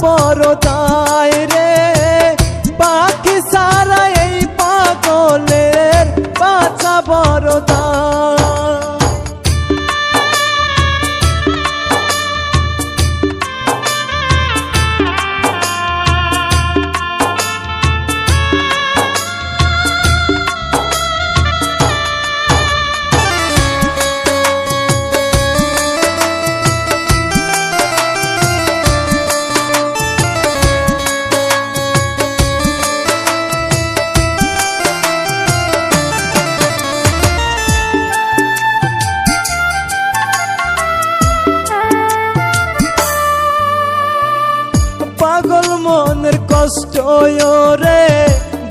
বড় দায় রে, পাখি সারা এই পাগলের বাঁচা বড় দায়। পাগল মনের কষ্ট রে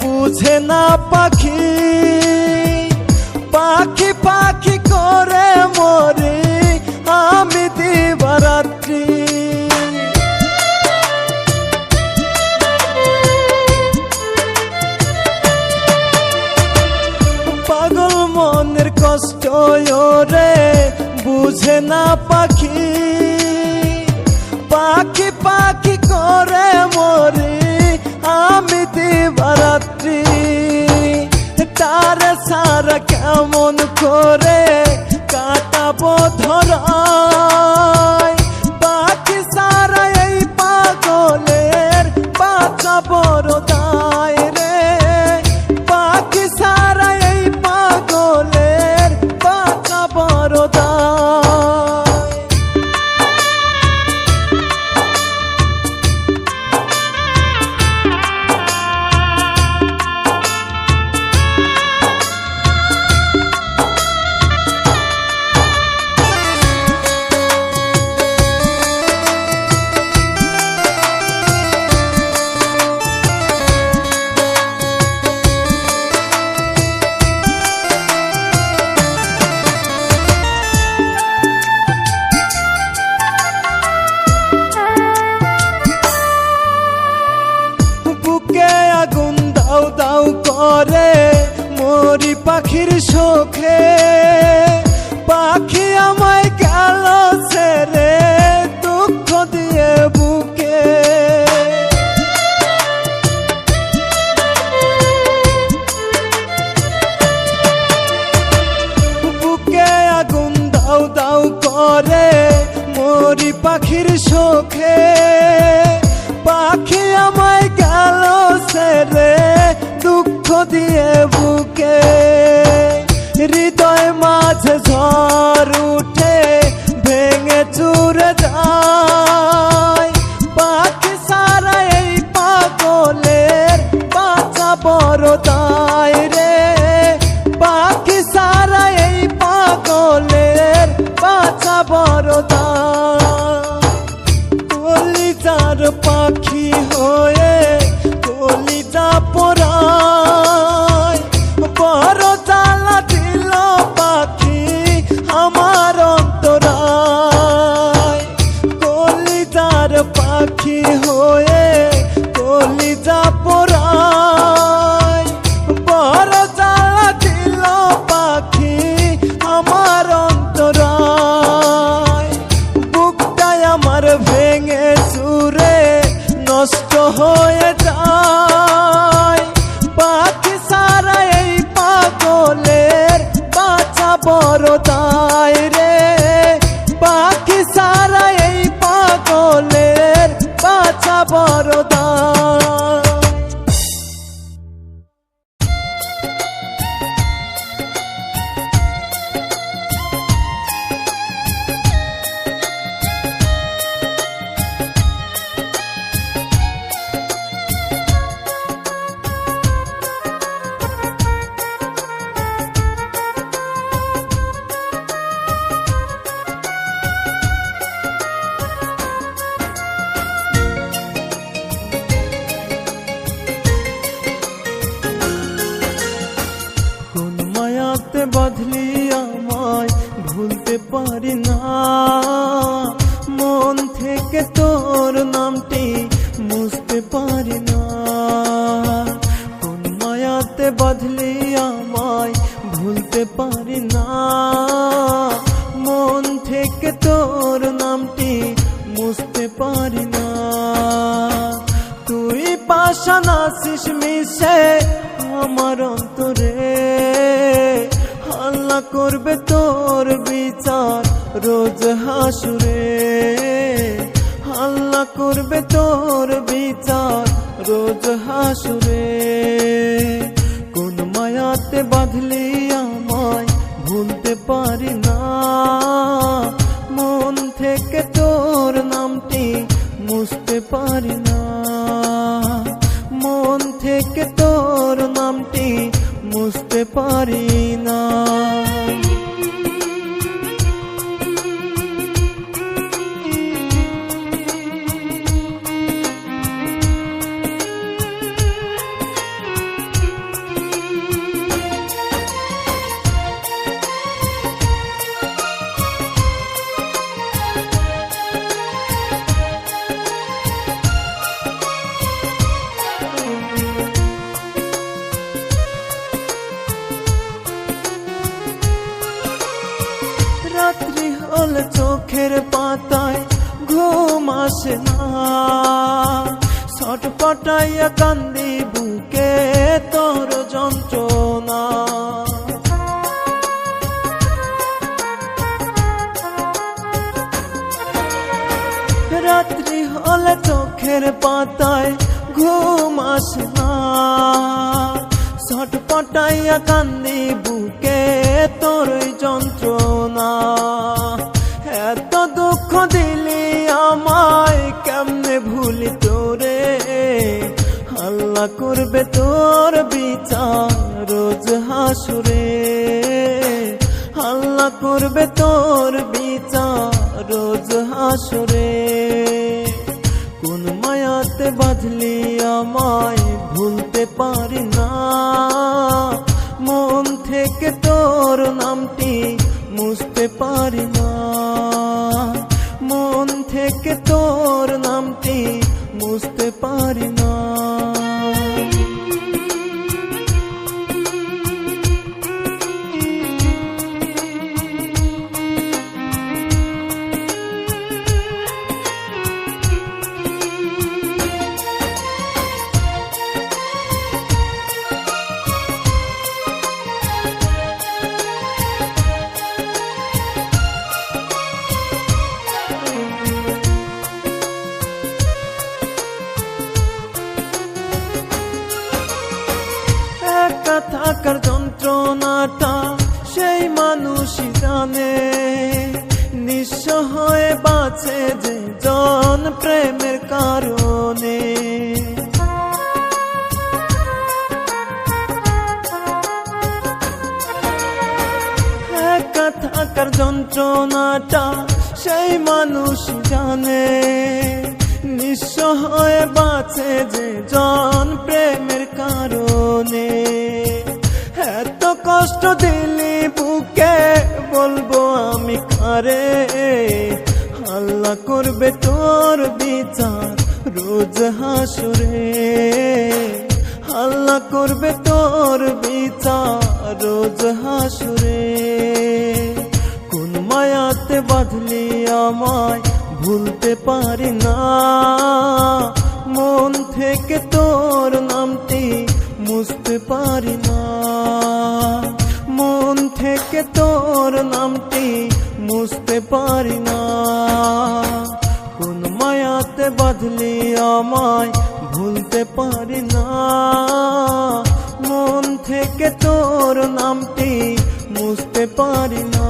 বুঝে না পাখি, পাখি পাখি করে মরি আমি দিবারাত্রি। পাগল মনের কষ্ট রে বুঝে না পাখি, পাখি পাখি করে মরি আমি দিবারাত্রি। তারে সারা কেমন করে কাটাবো ধরায়, পাখি সারা এই পাগলের বাঁচা বড় দায় রে, পাখি সারা এই পাগলের বাঁচা বড় দায়। আগুন দাও দাও করে মরি পাখির শোকে, পাখি আমায় গেল ছেড়ে দুঃখ দিয়ে বুকে। বুকে আগুন দাও দাও করে মরি পাখির শোকে, পাখি আমায় গেল ছেড়ে দুঃখ দিয়ে বুকে। হৃদয় মাঝে ঝড় উঠে ভেঙে চুরে যায়, পাখি সারা এই পাগলের বাঁচা বড় দায় রে, পাখি সারা এই পাগলের বাঁচা বড় দায়। কলিজার পাখি হয়ে কলিজা পোড়ায়, বড় জ্বালা দিল পাখি আমার অন্তরায়। কলিজার পাখি হয়ে কলিজা পোড়ায়, বড় জ্বালা দিল পাখি আমার অন্তরায়। বুকটাই আমার ভেঙে চুরে নষ্ট হয়ে যায়, পাখি সারা এই পাগলের বাঁচা বড় দায় রে, পাখি সারা এই পাগলের বাঁচা বড় দায়। বদলি আমায় ভুলতে পারি না, মন থেকে তোর নামটি মুছতে পারি না। কোন মায়াতে বদলি আমায় ভুলতে পারি না, মন থেকে তোর নামটি মুছতে পারি পারি না। তুই পাশান আছিস মিশে আমার অন্তরে, আল্লাহ করবে তোর বিচার রোজ হাসুরে, আল্লাহ করবে তোর বিচার রোজ হাসুরে। কোন মায়াতে বাঁধলি আমায় ভুলতে পারি না, মন থেকে তোর নামটি মুছতে পারি না, মন থেকে তোর নামটি মুছতে পারি না। রাত্রি হলে চোখের পাতায় ঘুম আসে না, ছটপটাইয়া কান্দি বুকে তোর যন্ত্রণা। রাত্রি হলে চোখের পাতায় ঘুম আসে না, ছটপটাইয়া কান্দি বুকে তোর যন্ত্রণা। এত দুঃখ দিলি আমায় কেমনে ভুলি তোরে, আল্লাহ করবে তোর বিচার রোজ হাসুরে, আল্লাহ করবে তোর বিচার রোজ হাসুরে। কোন মায়াতে বাঁধলি আমায় ভুলতে পারি না, মন থেকে তোর নামটি মুছতে পারি না, মন থেকে তোর নামটি মুছতে পারি না। একা থাকার যন্ত্রণাটা সেই মানুষই জানে, নিঃস্ব হয়ে বাঁচে যে জন প্রেমের কারণে। একা থাকার যন্ত্রণাটা সেই মানুষ জানে, নিঃস্ব হয়ে বাঁচে যে জন প্রেমের কারণে। এত কষ্ট দিলি বুকে বলবো আমি কারে, আল্লাহ করবে তোর বিচার রোজ হাসুরে, আল্লাহ করবে তোর বিচার রোজ হাসুরে। কোন মায়াতে বাঁধলি আমায় ভুলতে পারি না, মন থেকে তোর নামটি মুছতে পারি না, মন থেকে তোর নামটি মুছতে পারি না। কোন মায়াতে বাঁধলি আমায় ভুলতে পারি না, মন থেকে তোর নামটি মুছতে পারি না।